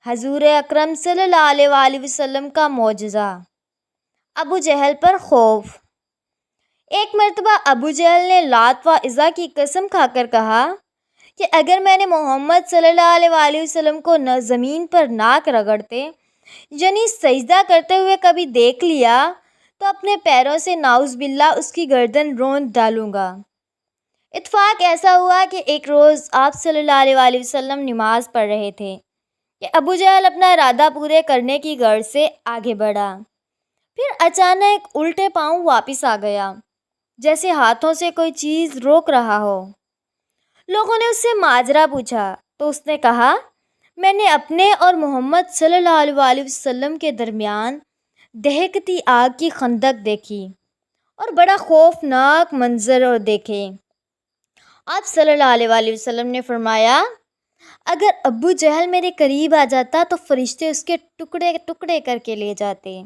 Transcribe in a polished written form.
حضور اکرم صلی اللہ علیہ وآلہ وسلم کا معجزہ۔ ابو جہل پر خوف۔ ایک مرتبہ ابو جہل نے لات و عزیٰ کی قسم کھا کر کہا کہ اگر میں نے محمد صلی اللہ علیہ وآلہ وسلم کو زمین پر ناک رگڑتے یعنی سجدہ کرتے ہوئے کبھی دیکھ لیا تو اپنے پیروں سے نعوذ باللہ اس کی گردن روند ڈالوں گا۔ اتفاق ایسا ہوا کہ ایک روز آپ صلی اللہ علیہ وآلہ وسلم نماز پڑھ رہے تھے کہ ابو جہل اپنا ارادہ پورے کرنے کی غرض سے آگے بڑھا، پھر اچانک الٹے پاؤں واپس آ گیا، جیسے ہاتھوں سے کوئی چیز روک رہا ہو۔ لوگوں نے اس سے ماجرا پوچھا تو اس نے کہا، میں نے اپنے اور محمد صلی اللہ علیہ وآلہ وسلم کے درمیان دہکتی آگ کی خندق دیکھی اور بڑا خوفناک منظر اور دیکھے۔ آپ صلی اللہ علیہ وآلہ وسلم نے فرمایا، اگر ابو جہل میرے قریب آ جاتا تو فرشتے اس کے ٹکڑے ٹکڑے کر کے لے جاتے۔